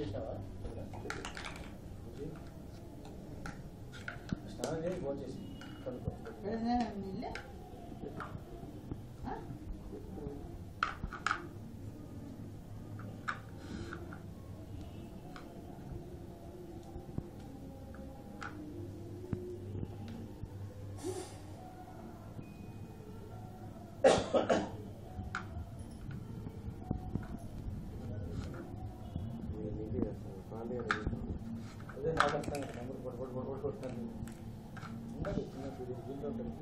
చేసావా? స్నానం చేసి ఫోన్ చేసి కనుక్కో. అదే నాకు అర్థం నెంబర్ కొట్టుకుంటాను ఉండదు చిన్న దీంట్లో ఉంటుంది.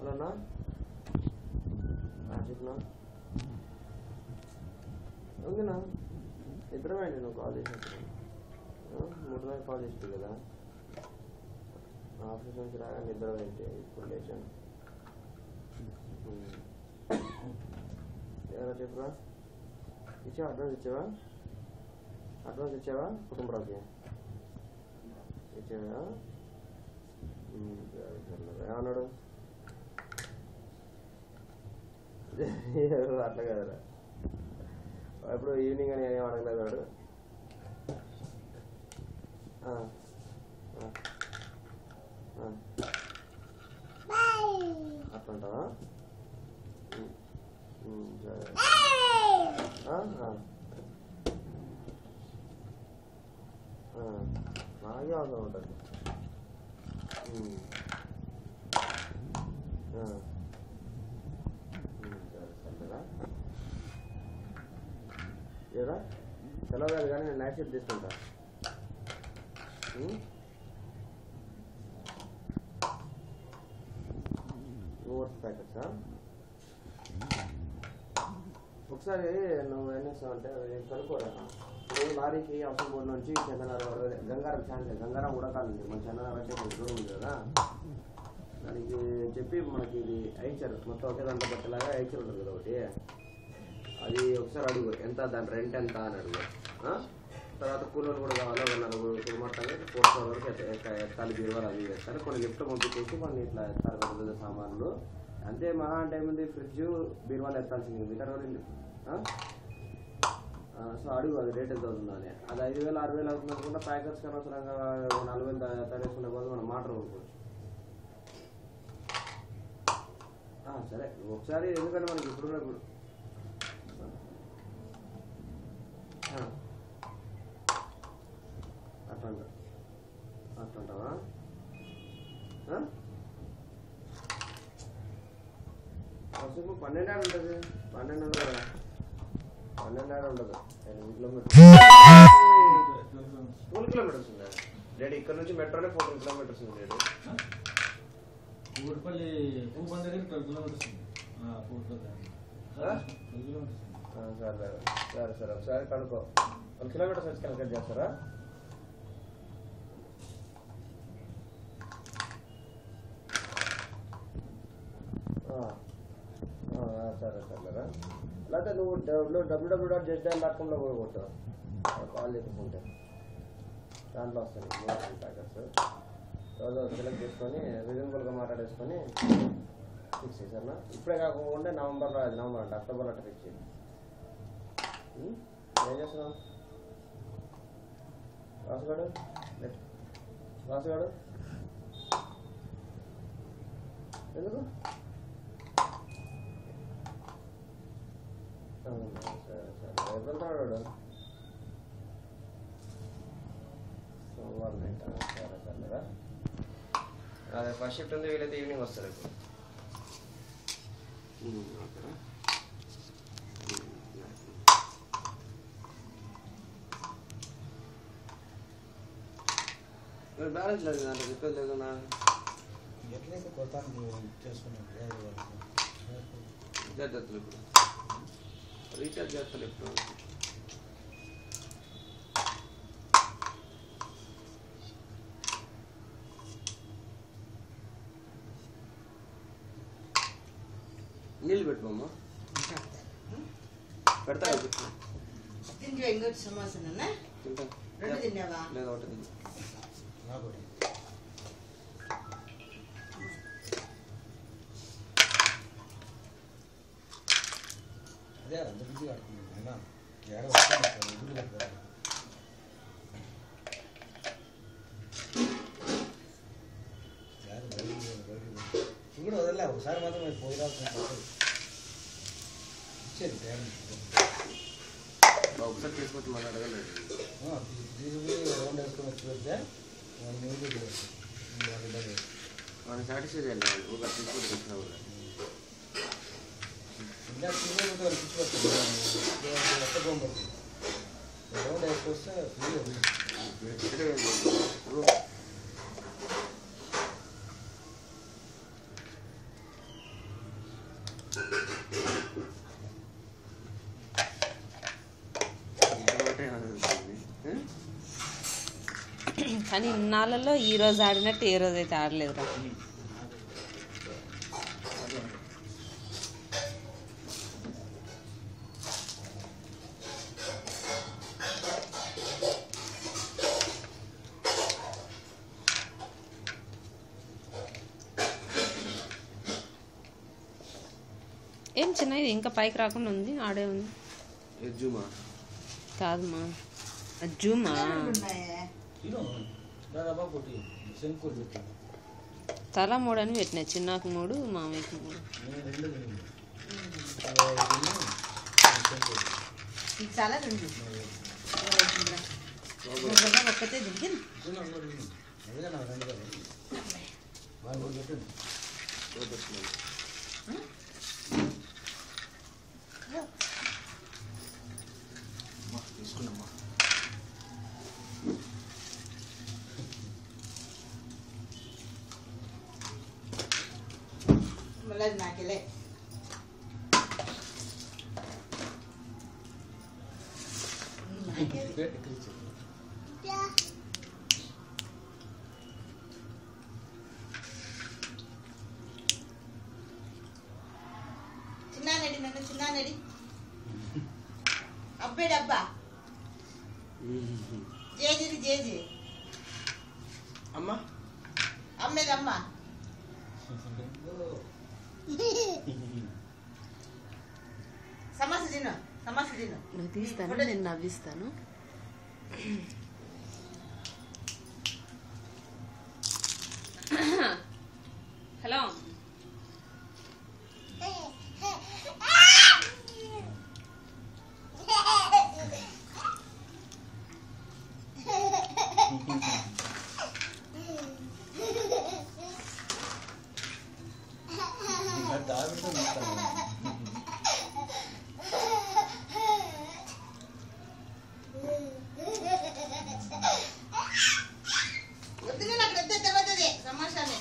హలోనా చెప్పనా ఓకేనా ఇద్దరమే నువ్వు కాల్ చేసినప్పుడు 3 రోజులు కాల్ చేస్తుంది కదా ఆఫీస్ నుంచి రాగానే ఇద్దరు అయితే ఇప్పుడు లేచాను. ఎవరో చెప్పురా ఇచ్చావా అడ్వాన్స్ ఇచ్చావా కుటుంబరావుకి ఇచ్చావా ఏమన్నాడు అట్లా కదరా ఎప్పుడు ఈవినింగ్ అని ఏం అడగలేదు వాడు. అట్లా ఉంటావా సరే నాకే అవసరం ఉంటుంది. సరేరా ఏదా సెలవు కాదు కానీ నేను నైట్ షిఫ్ట్ తీసుకుంటా. ఓట్స్ ప్యాకెట్సా ఒకసారి నువ్వు ఏం చేస్తావు అంటే కనుక్కోరా. ఇప్పుడు లారీకి అవసరం నుంచి చందనారావు గంగారం ఛాన్స్ గంగారం ఉడకాలండి మన చందనారావు అంటే కొంచెం దూరం ఉంది కదా దానికి చెప్పి మనకి ఇది ఐచర్ మొత్తం ఒకే దాంట్లో పెట్టేలాగా ఐచర్ ఉంటుంది కదా ఒకటి అది ఒకసారి అడుగు ఎంత దాని రెంట్ ఎంత అని అడుగు. తర్వాత కూలర్లు కూడా కావాలి ఒక 4 మొత్తాన్ని 4 ఫ్లోర్ వరకు ఎత్తాలి బీరువాలు అది వేస్తారు కొన్ని లిఫ్ట్ పంపించేసి కొన్ని ఇట్లా ఎత్తారు పెద్ద సామాన్లు అంతే. మహా అంటే ఏముంది ఫ్రిడ్జ్ బీరువాలు ఎత్తాల్సింది ఎందుకంటే సో అడుగు అది రేట్ ఎంత అవుతుందో అని. అది 5,000 6,000 అవుతుంది అనుకుంటే ప్యాకెట్స్ కన్నా అవసరంగా 4,000 తయారేసుకునే బదులు మనం మాట కొనుక్కోవచ్చు. సరే ఒకసారి ఎందుకంటే మనకి ఇప్పుడు అట్లంటావా కాసేపు 12 ఉంటుంది 12 ఉండదు కదా 12 ఉండదు 8 కిలోమీటర్స్ 12 కిలోమీటర్స్ ఉందా డాడీ ఇక్కడ నుంచి మెట్రోనే 14 కిలోమీటర్స్ ఉంది డాడీ ఊరుపల్లి భూపన్ దగ్గర 12 కిలోమీటర్స్ ఉంది. సరే ఒకసారి కనుక్కో 1 కిలోమీటర్స్ వచ్చి క్యాలిక్యులేట్ చేస్తారా? సరేరా లేకపోతే నువ్వు www.justdial.com కూడా కొట్టు కాల్ చేసుకుంటే దాంట్లో వస్తుంది ప్యాకెట్స్ రోజు సెలెక్ట్ చేసుకొని రీజనబుల్గా మాట్లాడేసుకొని ఫిక్స్ చేశారు. ఇప్పుడే కాకుండా నవంబర్ అంటే అక్టోబర్ అట్లా ఫిక్స్ చేయండి. ఏం చేస్తున్నావు వాసుగాడు ఎందుకు సరే వెళ్తున్నాడు సోమవారం నైట్ సరేరా అదే ఫస్ట్ షిఫ్ట్ ఉంది వీలైతే ఈవినింగ్ వస్తారు ఇప్పుడు బ్యాలెన్స్ లేదు దాంట్లో చెప్పేది లేదు నా ఎట్లయితే కొత్త చేసుకున్నాను రీఛార్జ్ చేస్తాను ఇప్పుడు రీఛార్జ్ చేస్తాను ఇప్పుడు నీళ్ళు పెట్టుకోమ్మా పెడతా తింటే ఇంకోటి సమోసానా తింటా రెండు తిన్నావా లేదా ఒకటి నాకు అదే అంత బిజీగా ఆడుతున్నాను అయినా ఏడ వస్తాను ఊరు కదా ఇప్పుడు వదలలే ఒకసారి మాత్రం మీరు పోయి రాకుండా ఇచ్చేది టైం ఒకసారి తీసుకొచ్చి మళ్ళీ అడగలేదు తీసుకుని రౌండ్ వేసుకొని వచ్చి పెడితే మనం సాటిస్ఫై చేయాలి ఒక తీసుకొని వచ్చిన కూడా ఇలా తీసుకుంటే వాళ్ళు పిచ్చి పడుతుంది రౌండ్ వేసుకొస్తే కానీ ఇన్నాళ్ళలో ఈ రోజు ఆడినట్టు ఏ రోజు అయితే ఆడలేదురా. ఏం చిన్న ఇది ఇంకా పైకి రాకుండా ఉంది, ఆడే ఉంది. కాదమ్మా అజ్జుమా తల 3 అని పెట్టినాయి, చిన్నకు 3 మామయ్యకి 3. చాలా ఒక్కతే దిగింది తీసుకున్నామ్మా మళ్ళీ నాకెళ్ళే చిన్నానడి నన్ను చిన్నానడి అబ్బాయి అబ్బా జేజీది జేజీ అమ్మా అమ్మేది అమ్మ సమస్య తిను సమస్య తిను నువ్వు తీస్తాను, నేను నవ్విస్తాను. హలో వద్దుగా నాకు పెద్ద దెబ్బతుంది సమాచారం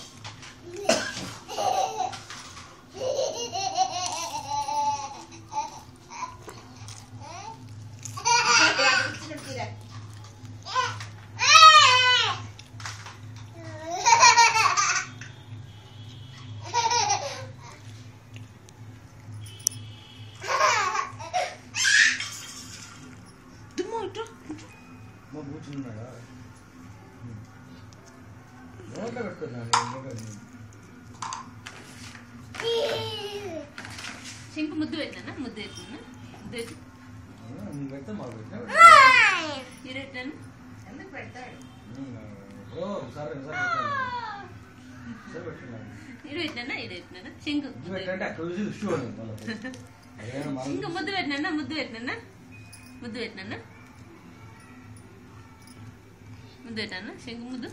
కూర్చున్నాడా నోట్లో పెట్టుకున్నాను చింకు ముద్దు పెట్టినా, ముద్దు పెట్టినా, ముద్దు పెట్టి పెడితే మాకు పెట్టినా ఈ పెట్టాను. ఎందుకు పెడతాడు ఒకసారి ఒకసారి పెట్టుకున్నాను ఇడు పెట్టినా, ఇడు పెట్టినా, చింకు పెట్టంటే అక్కడ ఇష్యూ చింకు ముద్దు పెట్టినా, ముద్దు పెట్టినా, ముద్దు పెట్టినా, ముద్దు పెట్టాను, చింకు ముద్దు